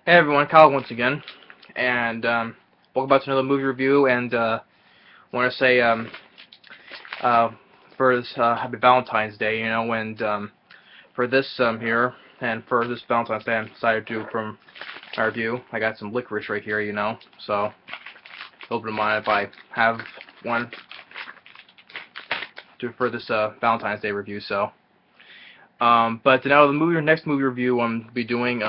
Hey everyone, Kyle once again, and welcome back to another movie review. And want to say uh, for this happy Valentine's Day, and for this here, and for this Valentine's Day, I decided to do from my review. I got some licorice right here, so hope you don't mind if I have one for this Valentine's Day review. So, but now the next movie review I'm be doing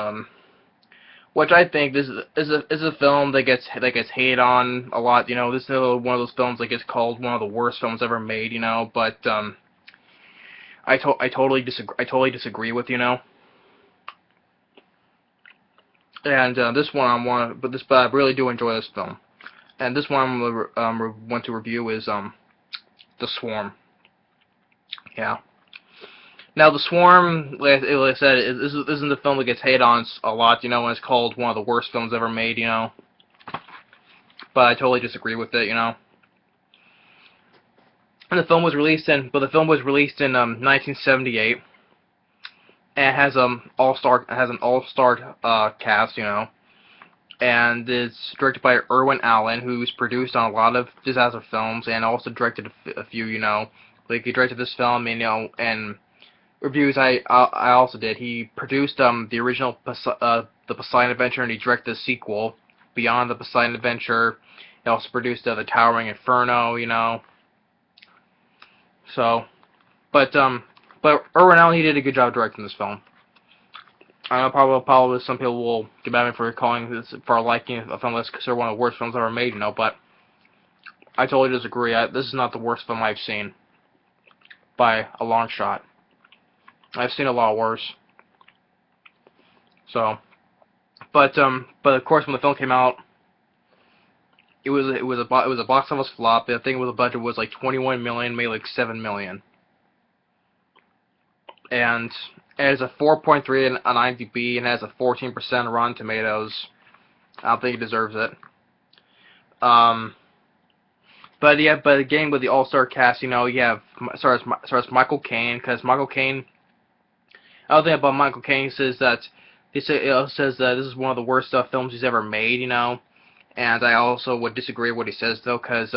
which I think this is a film that gets hated on a lot. This is one of those films that gets called one of the worst films ever made. But I totally disagree with. And this one but I really do enjoy this film. And this one I'm gonna want to review is The Swarm. Yeah. Now, The Swarm, like I said, isn't the film that gets hated on a lot, and it's called one of the worst films ever made, But I totally disagree with it, And the film was released in 1978, and it has an all-star cast, And it's directed by Irwin Allen, who's produced on a lot of disaster films, and also directed a few, Like, he directed this film, and reviews I also did. He produced the original the Poseidon Adventure, and he directed the sequel, Beyond the Poseidon Adventure. He also produced the Towering Inferno, So, but Irwin Allen, he did a good job directing this film. I know probably some people will get at me for liking a film that's considered one of the worst films ever made, But I totally disagree. This is not the worst film I've seen by a long shot. I've seen a lot worse. So, but of course, when the film came out, it was a box office flop. I think the budget was like 21 million, made like 7 million, and it has a 4.3 on IMDb and has a 14% Rotten Tomatoes. I don't think it deserves it. But again, with the all-star cast, you have as far as Michael Caine, because Michael Caine. Other thing about Michael Caine says that says that this is one of the worst films he's ever made, and I also would disagree with what he says though, because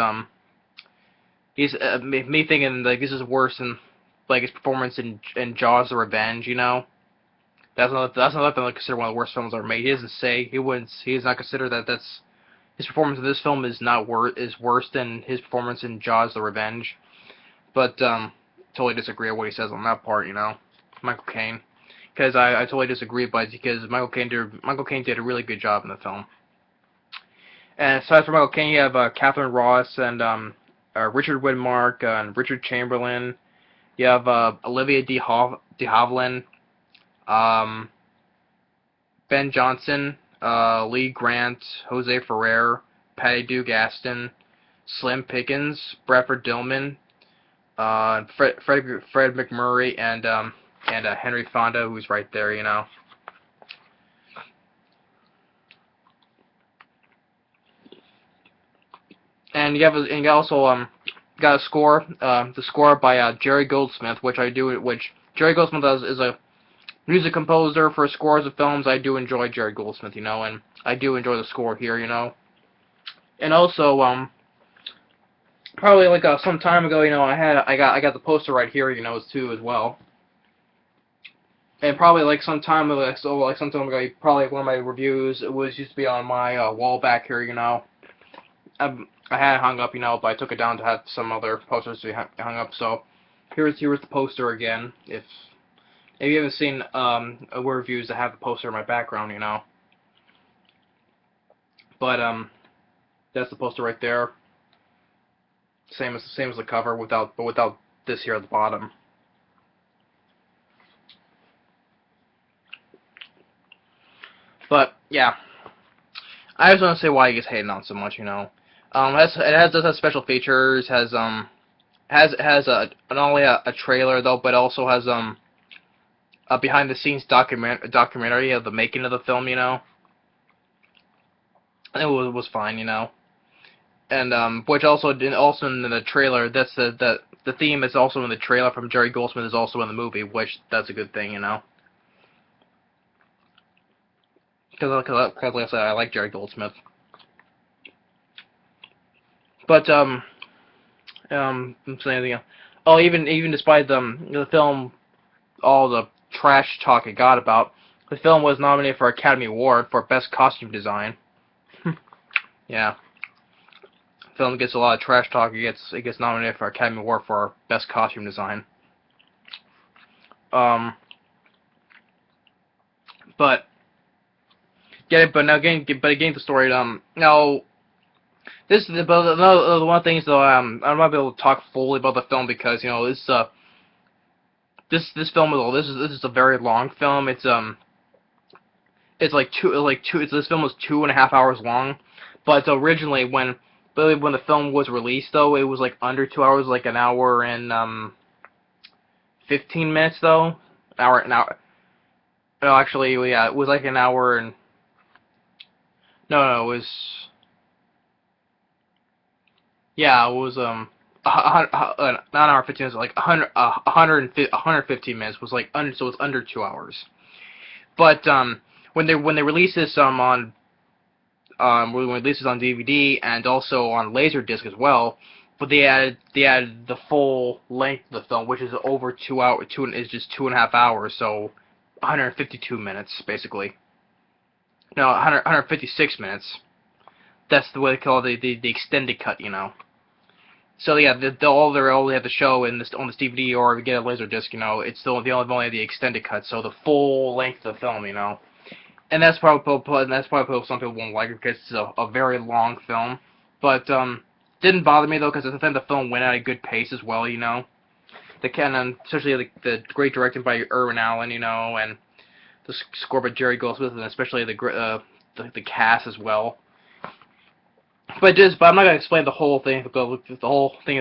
he's me thinking like this is worse than like his performance in Jaws: The Revenge, That's another thing I consider one of the worst films ever made. He doesn't say he does not consider that his performance in this film is worse than his performance in Jaws: The Revenge, but totally disagree with what he says on that part, Michael Caine, because I totally disagree, but because Michael Caine did a really good job in the film. And aside from Michael Caine, you have Katherine Ross and Richard Widmark and Richard Chamberlain. You have Olivia de Havilland, Ben Johnson, Lee Grant, Jose Ferrer, Duke Astin, Slim Pickens, Bradford Dillman, Fred MacMurray, and Henry Fonda, who's right there, And you also got a score, the score by Jerry Goldsmith, which Jerry Goldsmith is a music composer for scores of films. I do enjoy Jerry Goldsmith, and I do enjoy the score here, And also, probably like some time ago, I got the poster right here, too as well. And probably like some time ago, probably one of my reviews used to be on my wall back here, I had it hung up, but I took it down to have some other posters to be hung up. So here's the poster again. If you haven't seen reviews that have the poster in my background, But that's the poster right there. Same as the cover, without this here at the bottom. But yeah, I just want to say why it gets hated on so much, It has special features. Has not only a trailer though, but also has a behind the scenes documentary of the making of the film, And it was fine, And which also in the trailer, that's the theme is also in the trailer from Jerry Goldsmith is also in the movie, which that's a good thing, like I said, I like Jerry Goldsmith. But I'm saying anything else. Oh, even despite the film, all the trash talk it got about, the film was nominated for Academy Award for Best Costume Design. Yeah, the film gets a lot of trash talk. It gets nominated for Academy Award for Best Costume Design. But again the story. Now this is the one of the things though. I'm not be able to talk fully about the film because this film this is a very long film. It's this film was 2.5 hours long, but originally when the film was released though, it was like under 2 hours, like an hour and 15 minutes though. An hour. No, actually, yeah, it was like an hour and no, it was yeah, it was not an hour 15 minutes, like 115 minutes was like under, so it's under 2 hours. But when they released this when they released this on DVD and also on Laserdisc as well, but they added the full length of the film, which is over 2 hours. Is just 2.5 hours, so 152 minutes basically. No, 156 minutes. That's the way they call it, the extended cut, you know. So yeah, all they have to show on this DVD or if you get a Laserdisc, you know, it's still only the extended cut, so the full length of the film, you know. And that's probably some people won't like it because it's a very long film. But didn't bother me though because I think the film went at a good pace as well, you know. Especially the great directing by Irwin Allen, you know, and the score by Jerry Goldsmith, and especially the cast as well. But I'm not gonna explain the whole thing of the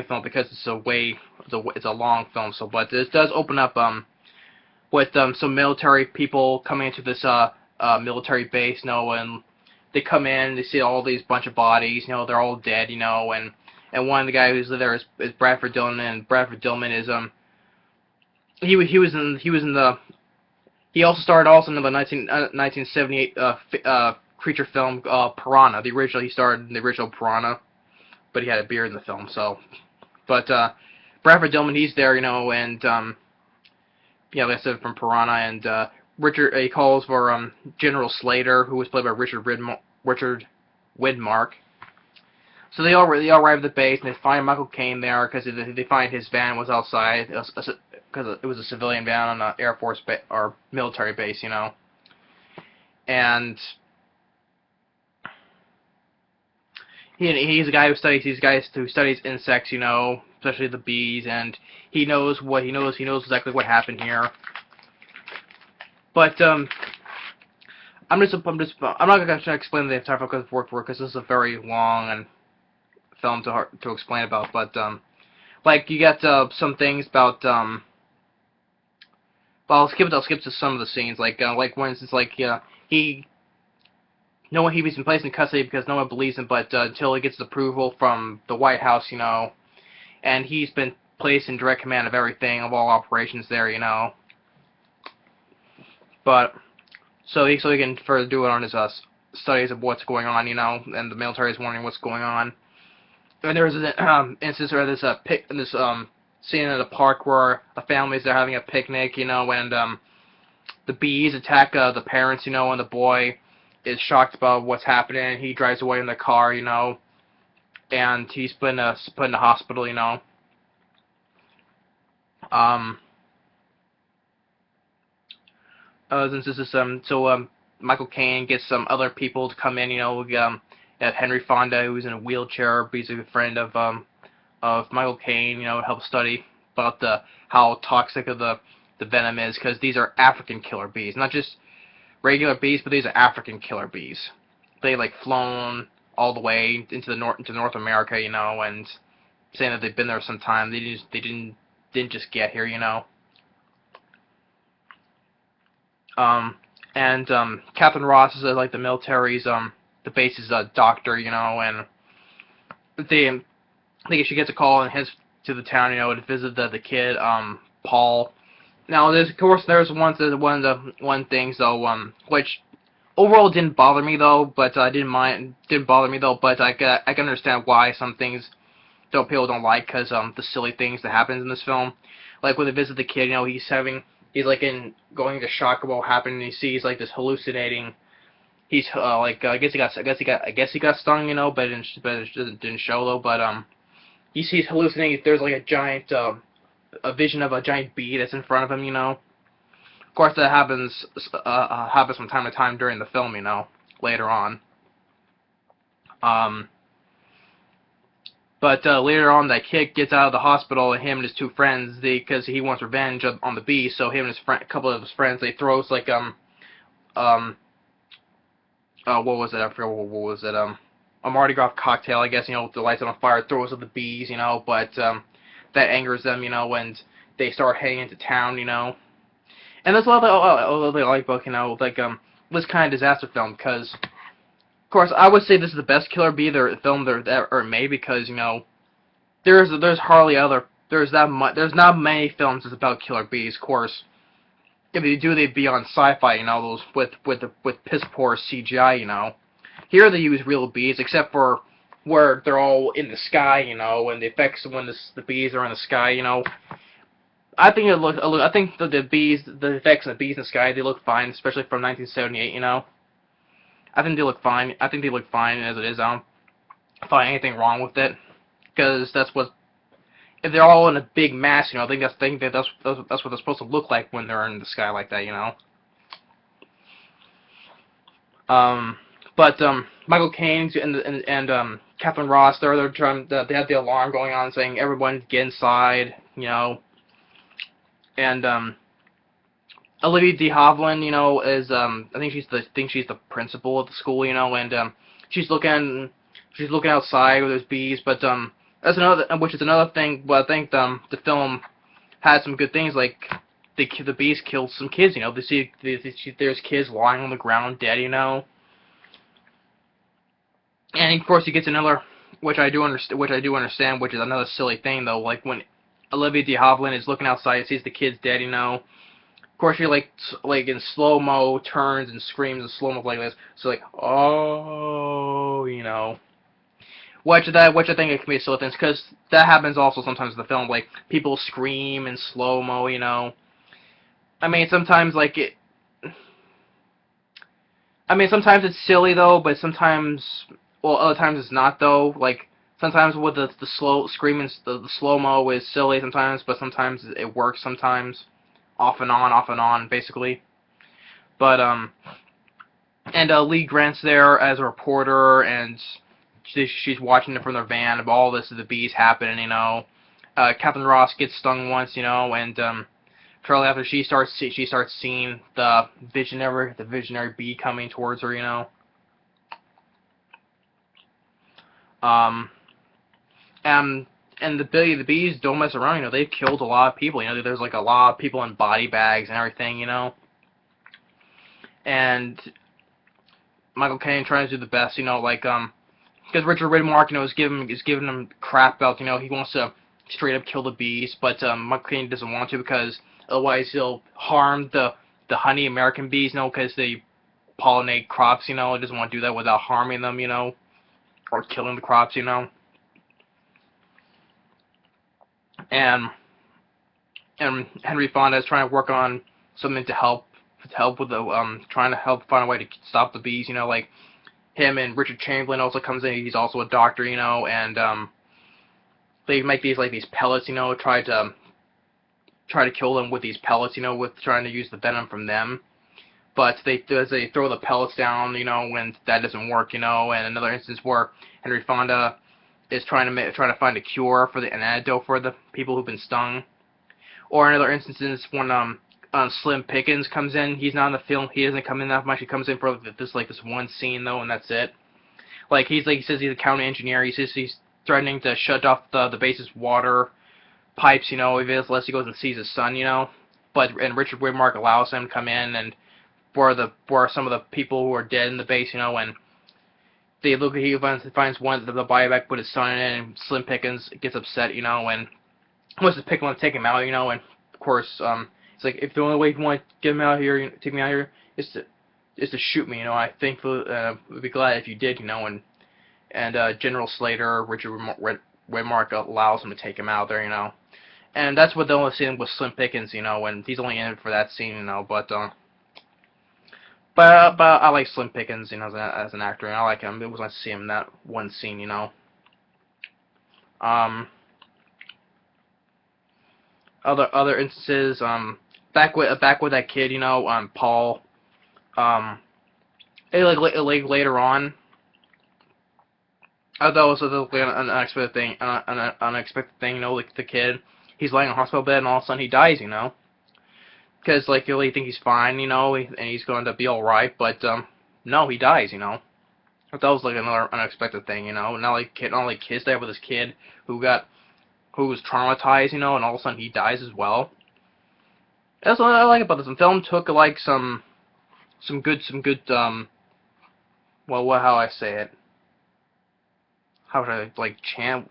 film because it's a long film. So, but this does open up with some military people coming into this military base, you know, and they come in, they see all these bunch of bodies, you know, they're all dead, you know, and one of the guys who's there is Bradford Dillman, and Bradford Dillman is he also starred in the 1978 creature film Piranha. He starred in the original Piranha, but he had a beard in the film. So, but Bradford Dillman, he's there, you know, and yeah, like I said, from Piranha, and he calls for General Slater, who was played by Richard Widmark. So they all arrive at the base, and they find Michael Caine there because they find his van was outside because it was a civilian van on an Air Force or military base, you know. And he's a guy who studies insects, you know, especially the bees, and he knows exactly what happened here. But I'm not going to explain the entire film because this is a very long film to explain about. But like you got some things about well, I'll skip to some of the scenes, like for instance, like he was been placed in custody because no one believes him, but until he gets approval from the White House, you know, and he's been placed in direct command of everything, of all operations there, you know. But so he can further do it on his studies of what's going on, you know, and the military is wondering what's going on. And there's an instance where there's this scene at a park where a family's there having a picnic, you know, and the bees attack the parents, you know, and the boy is shocked about what's happening. He drives away in the car, you know, and he's put in the hospital, you know. Michael Caine gets some other people to come in, you know. We have Henry Fonda, who's in a wheelchair, but he's a friend of Michael Caine, you know, help study about how toxic the venom is, because these are African killer bees, not just regular bees, but these are African killer bees. They flown all the way into North America, you know, and saying that they've been there some time. They didn't just get here, you know. Katherine Ross is the military's the base's doctor, you know, and I think she gets a call and heads to the town, you know, to visit the kid, Paul. Now, there's one thing though, which overall, it didn't bother me though, but I didn't bother me though, but I can understand why some things people don't like, because the silly things that happens in this film, like when they visit the kid, he's like going into shock about what happened, and he sees like this hallucinating. He's I guess he got stung, but it didn't show though. But he sees hallucinating. There's like a giant a vision of a giant bee that's in front of him, Of course, that happens from time to time during the film, later on. But later on, that kid gets out of the hospital, and him and his two friends, because he wants revenge on the bee, so him and a couple of his friends, they throw like what was it? I forgot what was it. A Mardi Gras cocktail, I guess. The lights on fire, throws at the bees, but that angers them, and they start heading into town, And that's a lot of the like book, this kind of disaster film, because, of course, I would say this is the best Killer Bee film that ever made, because there's hardly there's not many films that's about killer bees. Of course, if they do, they'd be on sci-fi, those with piss poor CGI, Here they use real bees, except for where they're all in the sky, and the effects when the bees are in the sky, I think I think the effects of the bees in the sky, they look fine, especially from 1978, I think they look fine. I think they look fine as it is. I don't find anything wrong with it, because that's what, if they're all in a big mass, I think that's what they're supposed to look like when they're in the sky like that, But Michael Caine and Katherine Ross, they're trying. They have the alarm going on saying everyone get inside, And Olivia de Havilland, is I think she's the principal of the school, and she's looking outside where there's bees, but which is another thing. But I think the film had some good things, like the bees killed some kids, there's kids lying on the ground dead, And of course he gets another, which I do understand, which is another silly thing though, like when Olivia de Havilland is looking outside, sees the kids dead, Of course, she like in slow mo turns and screams in slow mo like this. So like, oh, which I think it can be a silly thing, because that happens also sometimes in the film. Like people scream in slow mo, I mean, sometimes sometimes it's silly though, but sometimes, other times it's not though. Like sometimes with the slow screaming, the slow mo is silly sometimes, but sometimes it works sometimes. Off and on, basically. But, and Lee Grant's there as a reporter, and she's watching it from their van of all this, the bees happening, Katherine Ross gets stung once, and, shortly after she starts seeing the visionary bee coming towards her, And the bees don't mess around, they've killed a lot of people, there's like a lot of people in body bags and everything, And Michael Caine trying to do the best, because Richard Widmark, is giving him crap about, he wants to straight up kill the bees, but Michael Caine doesn't want to, because otherwise he'll harm the honey American bees, because they pollinate crops, he doesn't want to do that without harming them, or killing the crops, And Henry Fonda is trying to work on something to help with the trying to help find a way to stop the bees, like him and Richard Chamberlain also comes in. He's also a doctor, and they make these pellets, try to kill them with these pellets, with trying to use the venom from them. But they throw the pellets down, when that doesn't work, and another instance where Henry Fonda is trying to find a cure for an antidote for the people who've been stung. Or another instance is when Slim Pickens comes in. He's not in the film. He doesn't come in that much. He comes in for this one scene though, and that's it. He says he's a county engineer. He says he's threatening to shut off the base's water pipes, unless he goes and sees his son, and Richard Widmark allows him to come in and for some of the people who are dead in the base, and he finds one the buyback put his son in it, and Slim Pickens gets upset, and wants to pick him up, take him out, and of course, it's like, if the only way you want to get him out here, take me out here, is is to shoot me. You know, I think would be glad if you did. You know, and General Slater, Richard Widmark allows him to take him out there. You know, and that's what the only scene with Slim Pickens. You know, and he's only in it for that scene. You know, but I like Slim Pickens. You know, as an actor, and I like him. It was nice to see him in that one scene. You know. Other instances, back with that kid, you know, Paul, later on, I thought it was an unexpected thing, you know, like the kid, he's laying in a hospital bed and all of a sudden he dies, you know, because like you really think he's fine, you know, and he's going to be all right, but no, he dies, you know. I thought it was like another unexpected thing, you know. Not only kids there with this kid who was traumatized, you know, and all of a sudden he dies as well. That's what I like about this. The film took like some good well, how I say it? How would I like chant?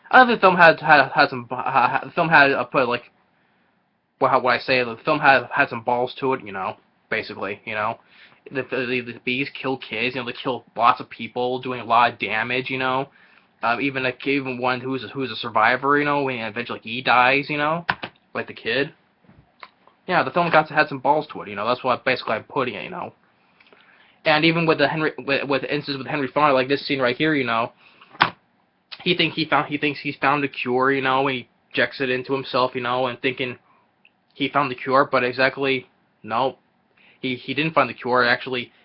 I think the film had some the film had put like how would I say it? The film had some balls to it, you know, basically, you know. The bees kill kids, you know, they kill lots of people, doing a lot of damage, you know. Even one who's a survivor, you know, and eventually he dies, you know, like the kid. Yeah, the film had some balls to it, you know. That's what basically I'm putting it, you know. And even with the instances with Henry Fonda, like this scene right here, you know, he thinks he's found a cure, you know, and he injects it into himself, you know, and thinking he found the cure, but exactly no. He didn't find the cure. It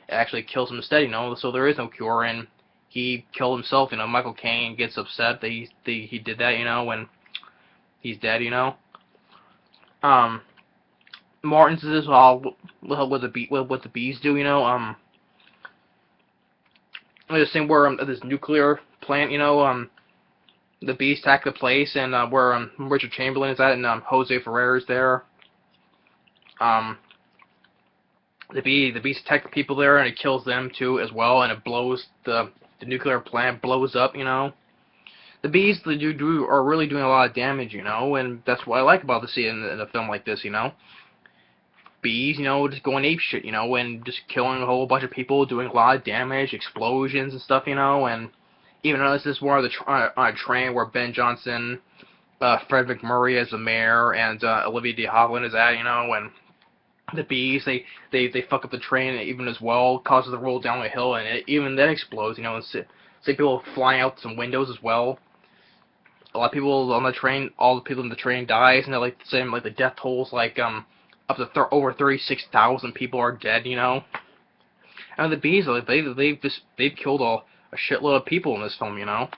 actually kills him instead, you know. So there is no cure, and he killed himself. You know, Michael Caine gets upset that he did that, you know, when he's dead, you know. More instances what the bees do, you know. There's a scene where this nuclear plant, you know, the bees attack the place, and where Richard Chamberlain is at, and Jose Ferrer is there. The bees attack the people there, and it kills them too as well, and it blows the nuclear plant blows up, you know. The bees are really doing a lot of damage, you know, and that's what I like about the scene in a film like this, you know. Bees, you know, just going apeshit, you know, and just killing a whole bunch of people, doing a lot of damage, explosions and stuff, you know, and even though this is more of on a train where Ben Johnson, Fred MacMurray as the mayor, and Olivia de Havilland is at, you know, and the bees, they fuck up the train even as well, causes it to roll down the hill, and it even then explodes, you know, and see people flying out some windows as well. A lot of people on the train, all the people in the train dies, and they're like saying like the death tolls like up to over 36,000 people are dead, you know. And the bees, like they've killed a shitload of people in this film, you know.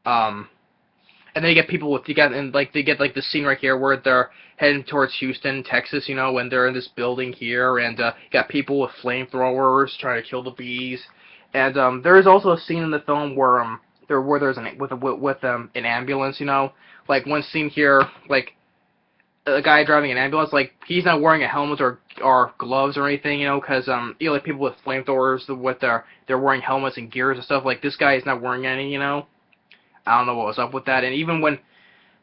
And then you get people they get the scene right here where they're heading towards Houston, Texas, you know, when they're in this building here, and you got people with flamethrowers trying to kill the bees. And there is also a scene in the film where there's an ambulance, you know, like one scene here, like a guy driving an ambulance, like he's not wearing a helmet or gloves or anything, you know, because you know, like people with flamethrowers they're wearing helmets and gears and stuff. Like this guy is not wearing any, you know. I don't know what was up with that. And even when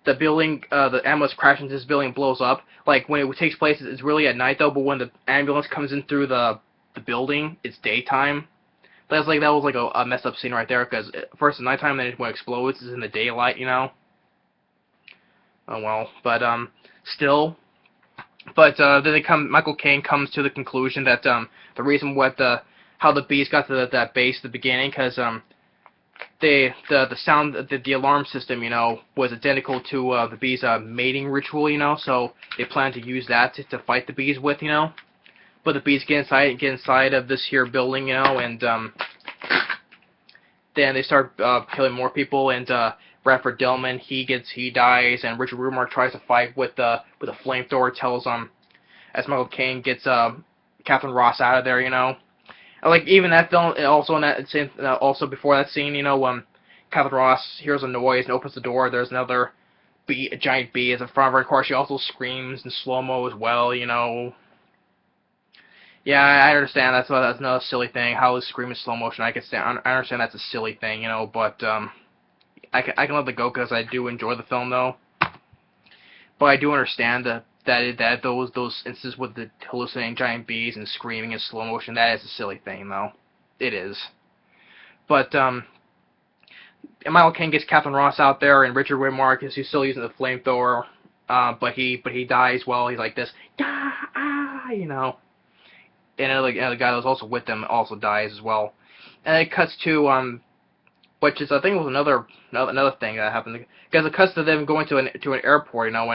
the building, the ambulance crashes into this building and blows up, like when it takes place, it's really at night though. But when the ambulance comes in through the building, it's daytime. That was like a messed up scene right there, because first it's nighttime, then when it explodes, it's in the daylight, you know. Oh well, but still. But then Michael Caine comes to the conclusion that the reason how the bees got to that base at the beginning, because the sound, the alarm system, you know, was identical to the bees' mating ritual, you know. So they plan to use that to fight the bees with, you know. But the bees get inside of this here building, you know, and then they start killing more people, and Bradford Dillman, he dies, and Richard Widmark tries to fight with a flamethrower, tells as Michael Caine gets Katherine Ross out of there, you know. And like even that film, also before that scene, you know, Katherine Ross hears a noise and opens the door. There's another bee, a giant bee, is in front of her. Of course, she also screams in slow mo as well, you know. Yeah, I understand. That's another silly thing. How is scream in slow motion? I understand that's a silly thing, you know. But I can let it go because I do enjoy the film, though. But I do understand that those instances with the hallucinating giant bees and screaming in slow motion, that is a silly thing, though. It is. But and Michael Caine gets Katherine Ross out there, and Richard Widmark he's still using the flamethrower, but he dies while he's like this, you know. And the guy that was also with them also dies as well. And it cuts to which is I think it was another thing that happened, because it cuts to them going to an airport, you know,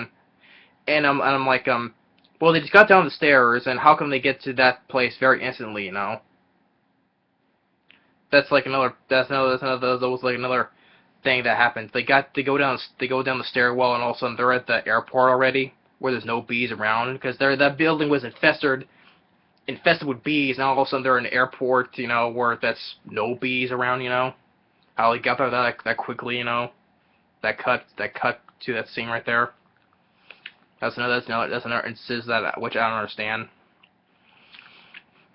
and I'm like well, they just got down the stairs, and how come they get to that place very instantly, you know? That was like another thing that happened. They go down the stairwell, and all of a sudden they're at the airport already, where there's no bees around, because that building was infested with bees, and all of a sudden they're in an airport, you know, where that's no bees around, you know. How they got there that quickly, you know. That cut to that scene right there. That's another instance that which I don't understand.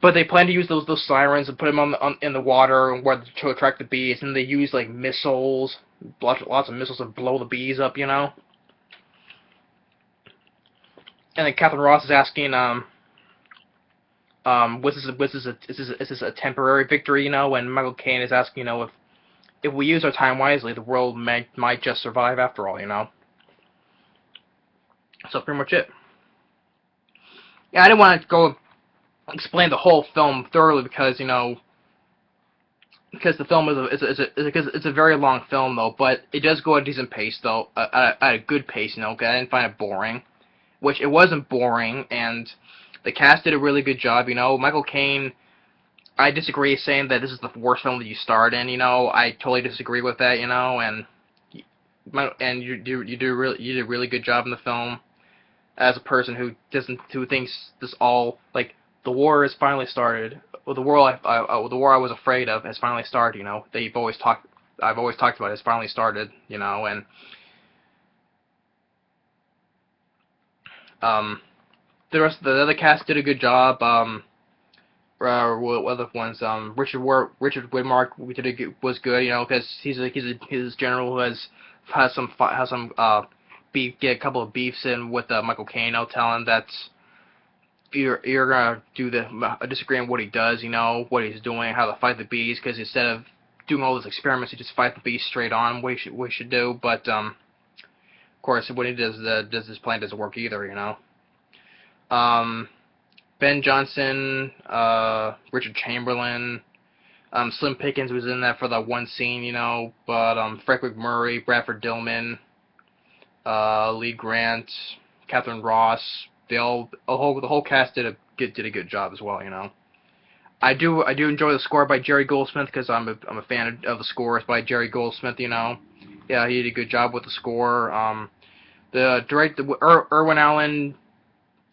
But they plan to use those sirens and put them in the water where to attract the bees, and they use like missiles, lots of missiles to blow the bees up, you know. And then Katherine Ross is asking, is this a temporary victory, you know? And Michael Caine is asking, you know, if we use our time wisely, the world might just survive after all, you know. So pretty much it. Yeah, I didn't want to go explain the whole film thoroughly because, you know, because the film it's a very long film though, but it does go at a decent pace though, at a good pace, you know. Okay, I didn't find it boring, which it wasn't boring, and the cast did a really good job, you know. Michael Caine, I disagree saying that this is the worst film that you starred in, you know. I totally disagree with that, you know, and you did a really good job in the film. As a person who thinks this all, like, the war has finally started. Well, the war I was afraid of has finally started. You know, I've always talked about it, has finally started. You know, and the other cast did a good job. What other ones? Richard Widmark was good. You know, because he's a general who has some get a couple of beefs in with Michael Caine. I'll tell him that you're gonna disagree on what he does, you know, what he's doing, how to fight the bees, because instead of doing all those experiments, he just fight the bees straight on. What he should do, but of course, when he does his plan doesn't work either, you know. Ben Johnson, Richard Chamberlain, Slim Pickens was in that for that one scene, you know, but Frank MacMurray, Bradford Dillman, Lee Grant, Katherine Ross, the whole cast did a good job as well, you know. I do enjoy the score by Jerry Goldsmith because I'm a fan of the scores by Jerry Goldsmith, you know. Yeah, he did a good job with the score. The director Irwin Allen,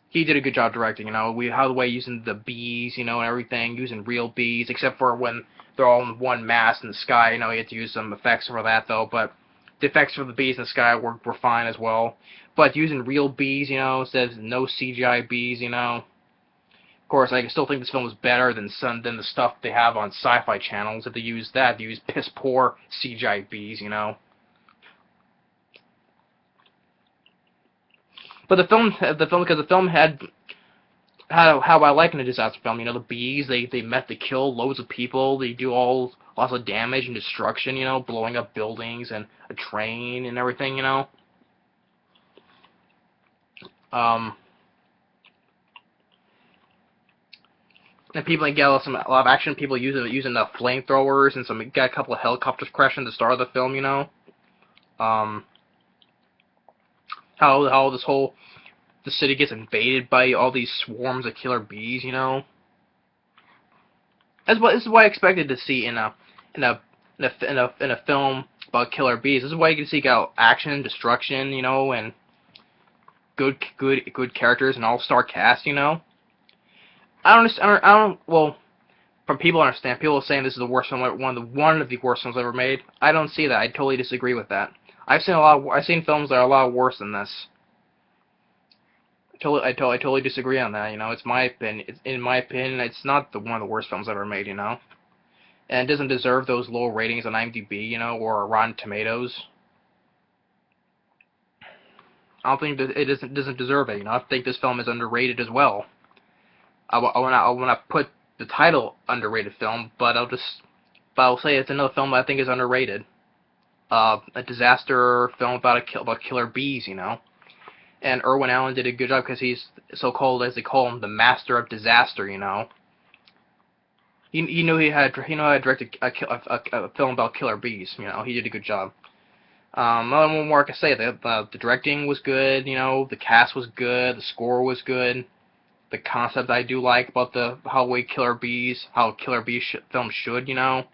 he did a good job directing, you know. How the way using the bees, you know, and everything, using real bees, except for when they're all in one mass in the sky, you know. He had to use some effects for that though, but the effects for the bees in the sky were fine as well. But using real bees, you know, instead of no CGI bees, you know. Of course, I still think this film is better than the stuff they have on sci-fi channels. If they use that, they use piss poor CGI bees, you know. But because the film had how I like in a disaster film, you know, the bees, they kill loads of people, they do lots of damage and destruction, you know, blowing up buildings and a train and everything, you know. And people get a lot of action. People using the flamethrowers, and got a couple of helicopters crashing at the start of the film, you know. How the city gets invaded by all these swarms of killer bees, you know. This is what I expected to see in a film about killer bees. This is why you can see action, destruction, you know, and good characters, and all-star cast, you know. Well, from people I understand, people are saying this is the worst film, one of the worst films ever made. I don't see that. I totally disagree with that. I've seen films that are a lot worse than this. I totally disagree on that. You know, it's my opinion. In my opinion, it's not one of the worst films ever made. You know, and it doesn't deserve those low ratings on IMDb. You know, or Rotten Tomatoes. I don't think that it doesn't deserve it. You know, I think this film is underrated as well. I will not put the title underrated film, but I'll say it's another film that I think is underrated. A disaster film about killer bees, you know. And Irwin Allen did a good job because he's so-called, as they call him, the master of disaster, you know. He knew how to direct a film about killer bees, you know. He did a good job. What more I can say? The directing was good, you know. The cast was good. The score was good. The concept I do like about how killer bees films should, you know.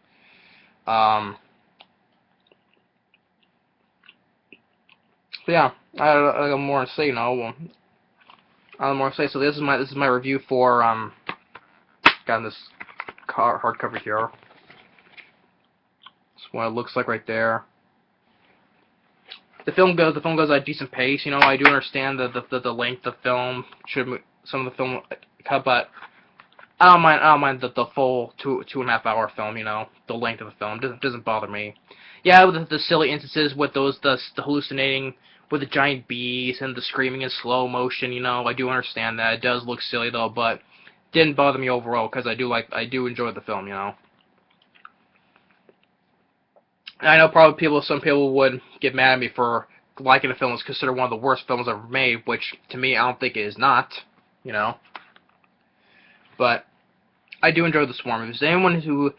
But yeah, I don't more to say, you know. I don't more to say. So this is my review for got this hardcover here. That's what it looks like right there. The film goes at a decent pace. You know, I do understand the length of film some of the film cut, but I don't mind the full 2.5 hour film. You know, the length of the film doesn't bother me. Yeah, with the silly instances with the hallucinating with the giant bees and the screaming in slow motion. You know, I do understand that. It does look silly though, but didn't bother me overall because I do enjoy the film. You know. I know probably some people would get mad at me for liking the film. It's considered one of the worst films ever made, which to me I don't think it is not, you know. But I do enjoy The Swarm. If there's anyone who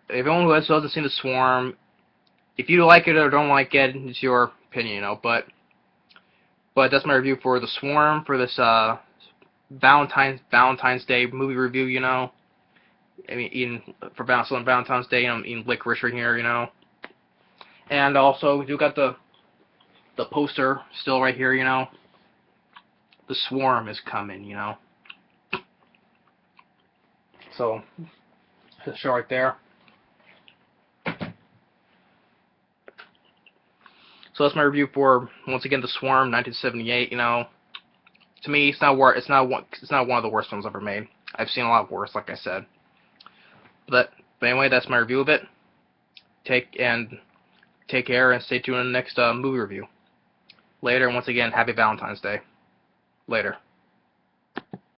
hasn't seen The Swarm, if you like it or don't like it, it's your opinion, you know. But that's my review for The Swarm for this Valentine's Day movie review, you know. I mean, eating for Valentine's Day, I'm eating licorice right here, you know. And also, we do got the poster still right here, you know. The Swarm is coming, you know. So, the show right there. So that's my review for, once again, The Swarm, 1978. You know, to me, it's not one of the worst films ever made. I've seen a lot worse, like I said. But anyway, that's my review of it. Take care and stay tuned in the next movie review. Later, and once again, happy Valentine's Day. Later.